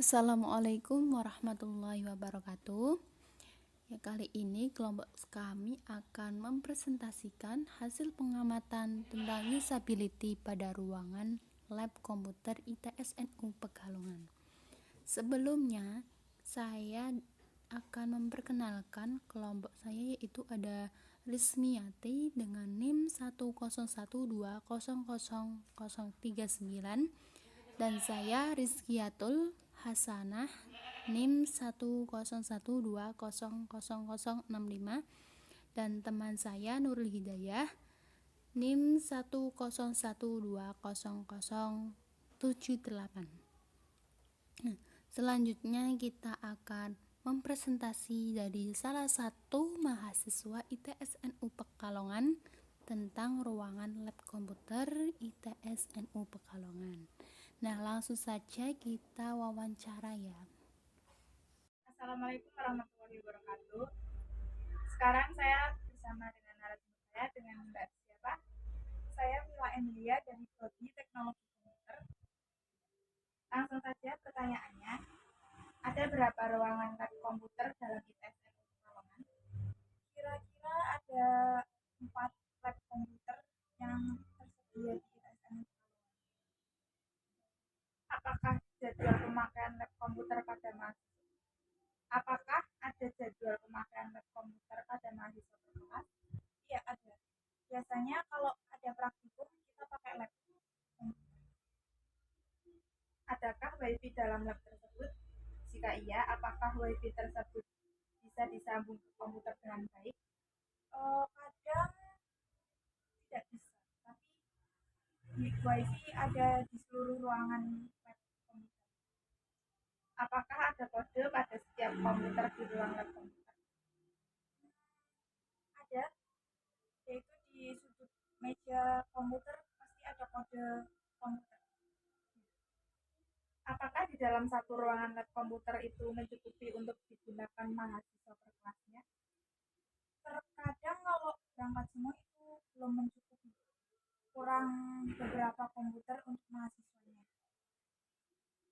Assalamualaikum warahmatullahi wabarakatuh. Ya, kali ini kelompok kami akan mempresentasikan hasil pengamatan tentang usability pada ruangan lab komputer ITSNU Pekalongan. Sebelumnya, saya akan memperkenalkan kelompok saya, yaitu ada Rizmiyati dengan NIM 101200039 dan saya Rizkiatul Hasanah NIM 101200065 dan teman saya Nurul Hidayah NIM 101200078. Selanjutnya kita akan mempresentasi dari salah satu mahasiswa ITSNU Pekalongan tentang ruangan lab komputer ITSNU Pekalongan. Nah, langsung saja kita wawancara ya. Assalamualaikum warahmatullahi wabarakatuh. Sekarang saya bersama dengan narasumber saya dengan Mbak siapa? Saya Mila Emilia dari Prodi Teknologi Komputer. Langsung saja pertanyaannya. Ada berapa ruangan lab komputer dalam ITSN Pekalongan? Kira-kira ada 4 lab komputer yang tersedia di ITSN Pekalongan. Apakah jadwal pemakaian lab komputer pada mahasiswa? Apakah ada jadwal pemakaian lab komputer pada mahasiswa berkelas? Iya ada. Biasanya kalau ada praktikum kita pakai lab. Adakah WiFi dalam lab tersebut? Jika iya, apakah WiFi tersebut bisa disambung ke komputer dengan baik? Kadang tidak bisa, tapi WiFi ada di seluruh ruangan lab komputer. Apakah ada kode pada setiap komputer di ruang lab komputer? Ada, yaitu di sudut meja komputer pasti ada kode komputer. Apakah di dalam satu ruangan lab komputer itu mencukupi untuk digunakan mahasiswa per kelasnya? Terkadang kalau berangkat semua itu belum mencukupi, kurang beberapa komputer untuk mahasiswanya.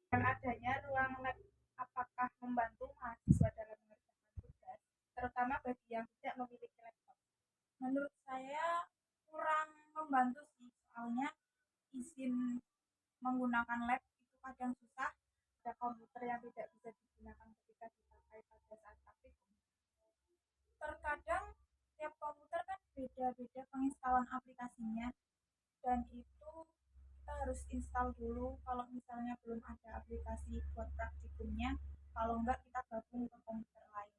Dan adanya ruang lab apakah membantu mahasiswa dalam mengerjakan tugas, terutama bagi yang tidak memiliki laptop? Menurut saya kurang membantu sih, soalnya izin menggunakan lab itu kadang susah. Ada komputer yang tidak bisa digunakan ketika dipakai pada saat praktikum. Terkadang tiap komputer kan beda-beda penginstalan aplikasinya, dan itu kita harus install dulu kalau misalnya belum ada aplikasi buat praktikumnya. Kalau enggak kita gabung ke komputer lain.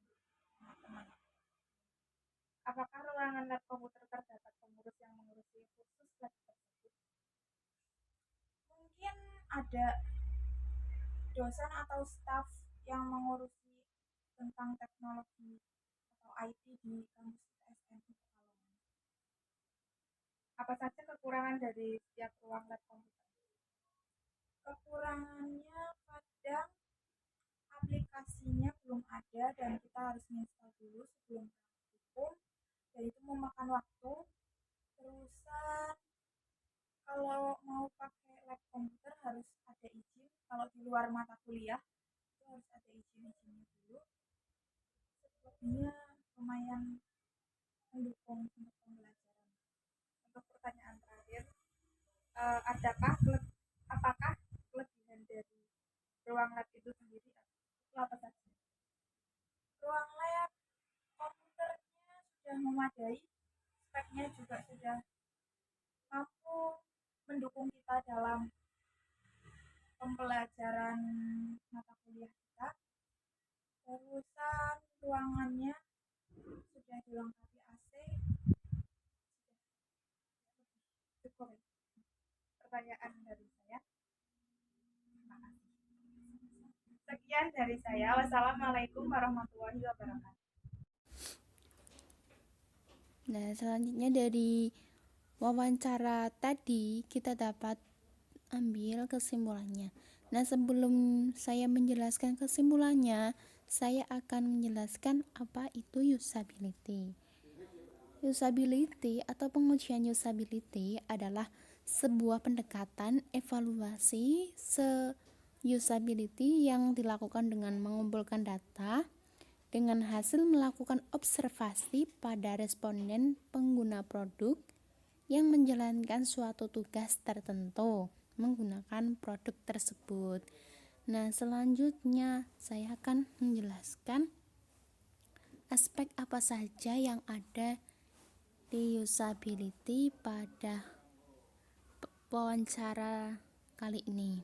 Nah, teman, apakah ruangan lab komputer terdapat pengurus yang mengurusi khusus lab tersebut? Mungkin ada dosen atau staf yang mengurusi tentang teknologi atau IT di kampus SNU Pekalongan. Apa saja kekurangan dari setiap ruang lab komputer? Kekurangannya kadang aplikasinya belum ada dan kita harus install dulu sebelum praktikum, dan itu memakan waktu. Terusan kalau mau pakai lab komputer harus ada izin, kalau di luar mata kuliah itu harus ada izin-izinnya dulu. Selebihnya lumayan mendukung untuk pembelajaran. Untuk pertanyaan terakhir, adakah apakah kelebihan dari ruang lab itu sendiri? Itu apa saja? Ruang lab komputernya sudah memadai, speknya juga sudah mampu mendukung kita dalam pembelajaran mata kuliah kita. Terusan ruangannya sudah dilengkapi AC. Cukup pertanyaan dari saya. Terima kasih. Sekian dari saya. Wassalamualaikum warahmatullahi wabarakatuh. Nah, selanjutnya dari wawancara tadi kita dapat ambil kesimpulannya. Nah, sebelum saya menjelaskan kesimpulannya, saya akan menjelaskan apa itu usability. Usability atau pengujian usability adalah sebuah pendekatan evaluasi usability yang dilakukan dengan mengumpulkan data dengan hasil melakukan observasi pada responden pengguna produk yang menjalankan suatu tugas tertentu menggunakan produk tersebut. Nah, selanjutnya saya akan menjelaskan aspek apa saja yang ada di usability pada wawancara kali ini.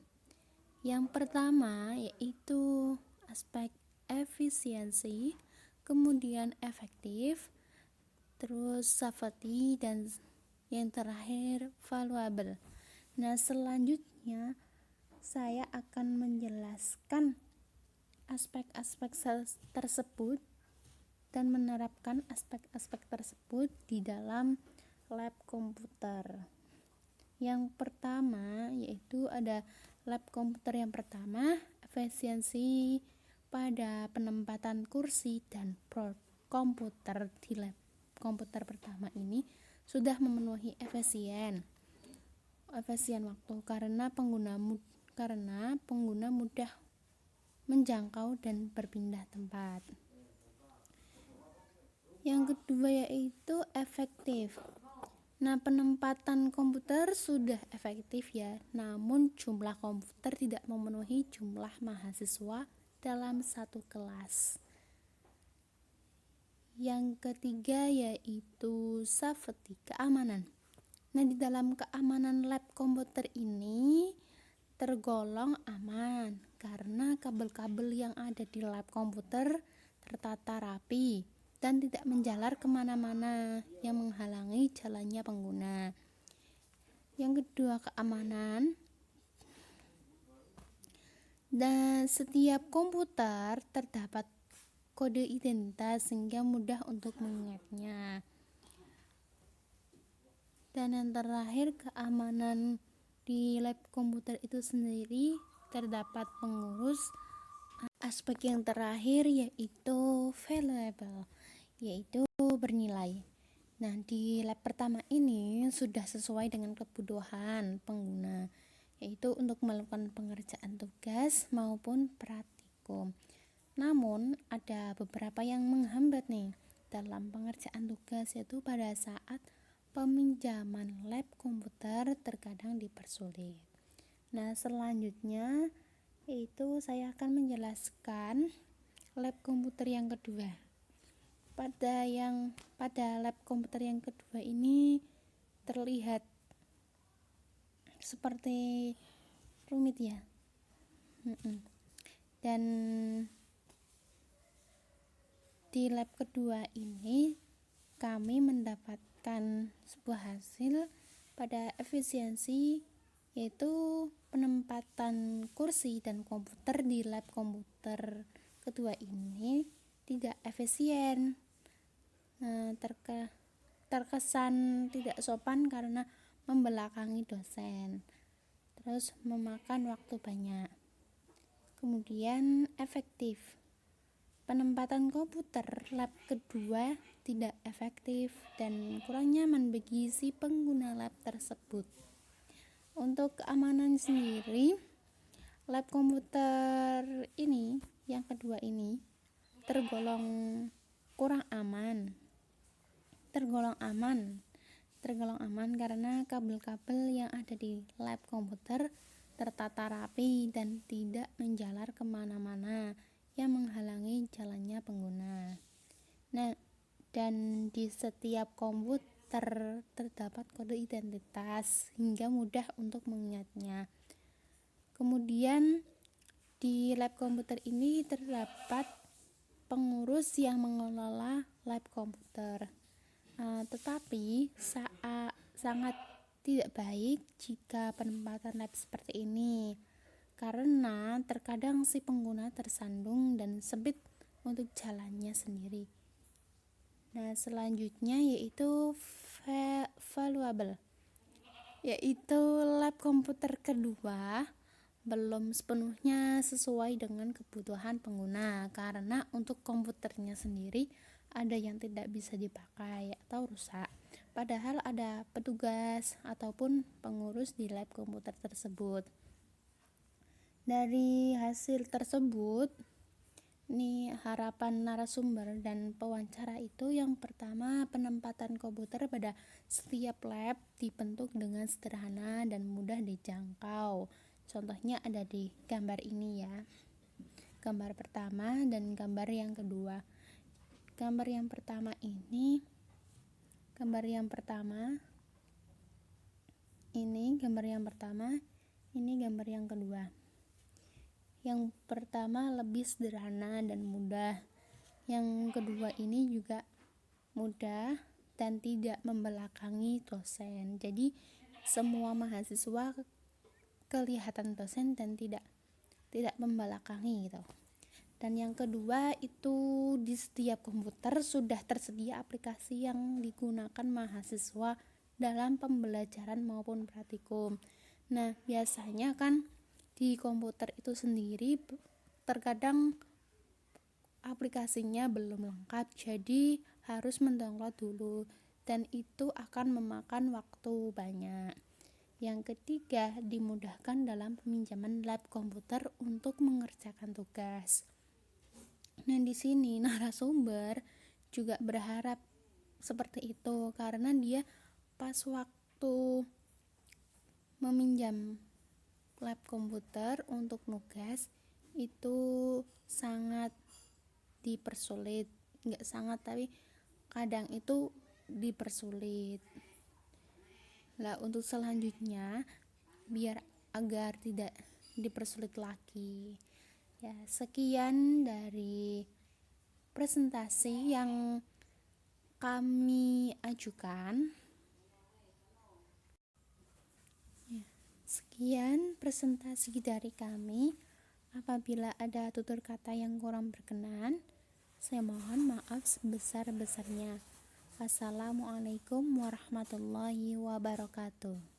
Yang pertama yaitu aspek efisiensi, kemudian efektif, terus safety, dan yang terakhir valuable. Nah, selanjutnya saya akan menjelaskan aspek-aspek tersebut dan menerapkan aspek-aspek tersebut di dalam lab komputer. Yang pertama yaitu ada lab komputer yang pertama, efisiensi pada penempatan kursi dan komputer di lab komputer pertama ini sudah memenuhi efisien waktu karena pengguna mudah menjangkau dan berpindah tempat. Yang kedua yaitu efektif. Nah, penempatan komputer sudah efektif ya, namun jumlah komputer tidak memenuhi jumlah mahasiswa dalam satu kelas. Yang ketiga yaitu safety, keamanan. Nah, di dalam keamanan lab komputer ini tergolong aman karena kabel-kabel yang ada di lab komputer tertata rapi dan tidak menjalar kemana-mana yang menghalangi jalannya pengguna. Yang kedua, keamanan. Dan setiap komputer terdapat kode identitas sehingga mudah untuk mengingatnya. Dan yang terakhir, keamanan di lab komputer itu sendiri terdapat pengurus. Aspek yang terakhir yaitu valuable, yaitu bernilai. Nah, di lab pertama ini sudah sesuai dengan kebutuhan pengguna, yaitu untuk melakukan pengerjaan tugas maupun praktikum. Namun, ada beberapa yang menghambat nih dalam pengerjaan tugas, yaitu pada saat peminjaman lab komputer terkadang dipersulit. Nah, selanjutnya yaitu saya akan menjelaskan lab komputer yang kedua. Pada lab komputer yang kedua ini terlihat seperti rumit ya. Dan di lab kedua ini kami mendapatkan sebuah hasil pada efisiensi, yaitu penempatan kursi dan komputer di lab komputer kedua ini tidak efisien. Terkesan tidak sopan karena membelakangi dosen, terus memakan waktu banyak. Kemudian efektif, penempatan komputer lab kedua tidak efektif dan kurang nyaman bagi si pengguna lab tersebut. Untuk keamanan sendiri, lab komputer ini yang kedua ini tergolong aman karena kabel-kabel yang ada di lab komputer tertata rapi dan tidak menjalar kemana-mana yang menghalangi jalannya pengguna. Nah, dan di setiap komputer terdapat kode identitas hingga mudah untuk mengingatnya. Kemudian di lab komputer ini terdapat pengurus yang mengelola lab komputer. Tetapi sangat tidak baik jika penempatan lab seperti ini karena terkadang si pengguna tersandung dan sempit untuk jalannya sendiri. Nah, selanjutnya yaitu valuable, yaitu lab komputer kedua belum sepenuhnya sesuai dengan kebutuhan pengguna karena untuk komputernya sendiri ada yang tidak bisa dipakai atau rusak, padahal ada petugas ataupun pengurus di lab komputer tersebut. Dari hasil tersebut, ini harapan narasumber dan pewawancara itu yang pertama, penempatan komputer pada setiap lab dibentuk dengan sederhana dan mudah dijangkau. Contohnya ada di gambar ini ya. Gambar pertama dan gambar yang kedua. Gambar yang pertama ini, gambar yang pertama, ini gambar yang pertama, ini gambar yang kedua. Yang pertama lebih sederhana dan mudah. Yang kedua ini juga mudah dan tidak membelakangi dosen. Jadi semua mahasiswa kelihatan dosen dan tidak membelakangi gitu. Dan yang kedua itu di setiap komputer sudah tersedia aplikasi yang digunakan mahasiswa dalam pembelajaran maupun praktikum. Nah, biasanya kan di komputer itu sendiri terkadang aplikasinya belum lengkap, jadi harus mendownload dulu dan itu akan memakan waktu banyak. Yang ketiga, dimudahkan dalam peminjaman lab komputer untuk mengerjakan tugas. Nah, di sini narasumber juga berharap seperti itu karena dia pas waktu meminjam lab komputer untuk nugas itu sangat dipersulit, nggak sangat tapi kadang itu dipersulit. Lah untuk selanjutnya biar agar tidak dipersulit lagi ya, sekian dari presentasi yang kami ajukan ya. Sekian presentasi dari kami. Apabila ada tutur kata yang kurang berkenan, saya mohon maaf sebesar-besarnya. Wassalamualaikum warahmatullahi wabarakatuh.